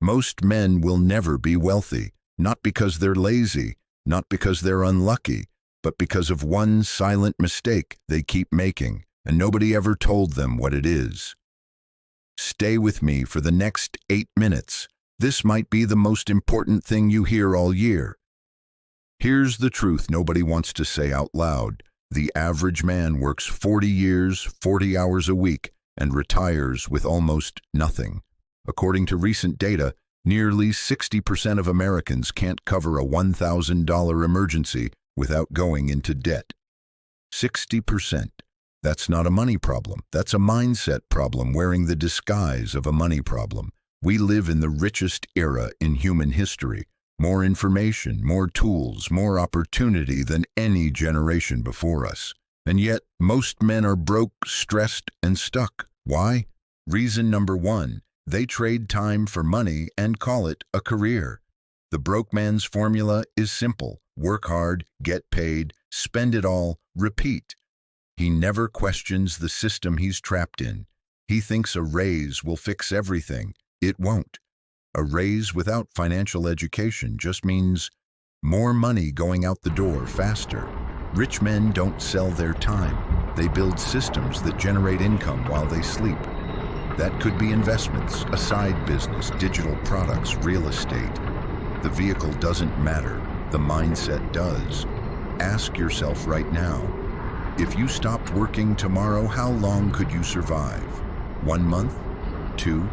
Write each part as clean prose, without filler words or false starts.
Most men will never be wealthy, not because they're lazy, not because they're unlucky, but because of one silent mistake they keep making, and nobody ever told them what it is. Stay with me for the next 8 minutes. This might be the most important thing you hear all year. Here's the truth nobody wants to say out loud. The average man works 40 years, 40 hours a week, and retires with almost nothing. According to recent data, nearly 60% of Americans can't cover a $1,000 emergency without going into debt. 60%. That's not a money problem. That's a mindset problem wearing the disguise of a money problem. We live in the richest era in human history. More information, more tools, more opportunity than any generation before us. And yet, most men are broke, stressed, and stuck. Why? Reason number one, they trade time for money and call it a career. The broke man's formula is simple. Work hard, get paid, spend it all, repeat. He never questions the system he's trapped in. He thinks a raise will fix everything. It won't. A raise without financial education just means more money going out the door faster. Rich men don't sell their time. They build systems that generate income while they sleep. That could be investments, a side business, digital products, real estate. The vehicle doesn't matter. The mindset does. Ask yourself right now, if you stopped working tomorrow, how long could you survive? 1 month? 2?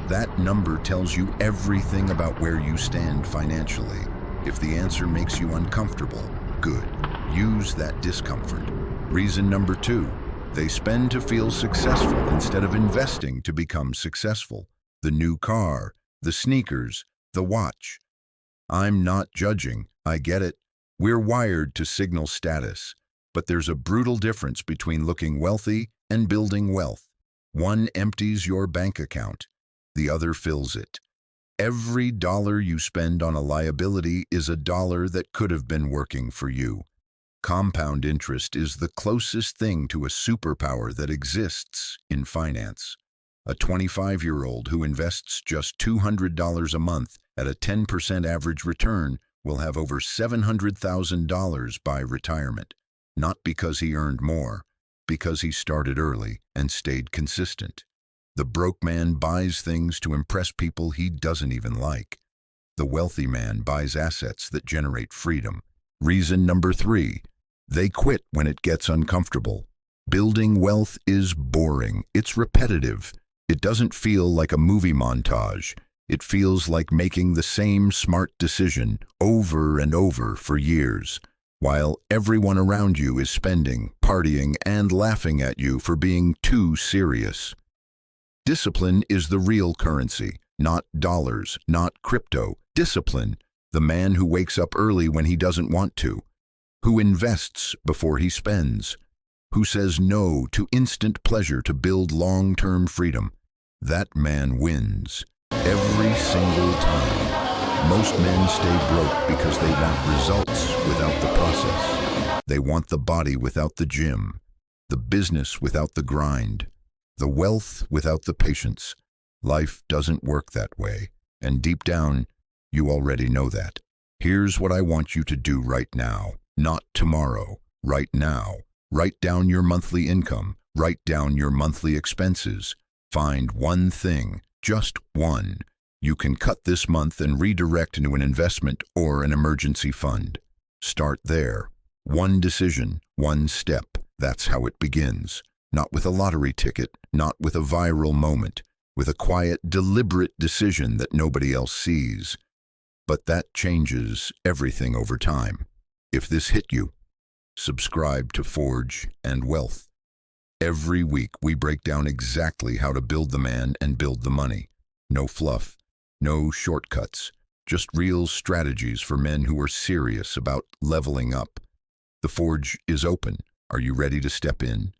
That number tells you everything about where you stand financially. If the answer makes you uncomfortable, good. Use that discomfort. Reason number 2, they spend to feel successful instead of investing to become successful. The new car, the sneakers, the watch. I'm not judging, I get it. We're wired to signal status. But there's a brutal difference between looking wealthy and building wealth. One empties your bank account. The other fills it. Every dollar you spend on a liability is a dollar that could have been working for you. Compound interest is the closest thing to a superpower that exists in finance. A 25-year-old who invests just $200 a month at a 10% average return will have over $700,000 by retirement. Not because he earned more, because he started early and stayed consistent. The broke man buys things to impress people he doesn't even like. The wealthy man buys assets that generate freedom. Reason number 3, they quit when it gets uncomfortable. Building wealth is boring. It's repetitive. It doesn't feel like a movie montage. It feels like making the same smart decision over and over for years, while everyone around you is spending, partying, and laughing at you for being too serious. Discipline is the real currency, not dollars, not crypto. Discipline, the man who wakes up early when he doesn't want to, who invests before he spends, who says no to instant pleasure to build long-term freedom. That man wins every single time. Most men stay broke because they want results without the process. They want the body without the gym, the business without the grind, the wealth without the patience. Life doesn't work that way, and deep down, you already know that. Here's what I want you to do right now, not tomorrow, right now. Write down your monthly income, write down your monthly expenses. Find one thing, just one, you can cut this month and redirect into an investment or an emergency fund. Start there. One decision, one step. That's how it begins. Not with a lottery ticket, not with a viral moment, with a quiet, deliberate decision that nobody else sees. But that changes everything over time. If this hit you, subscribe to Forge and Wealth. Every week we break down exactly how to build the man and build the money. No fluff, no shortcuts, just real strategies for men who are serious about leveling up. The Forge is open. Are you ready to step in?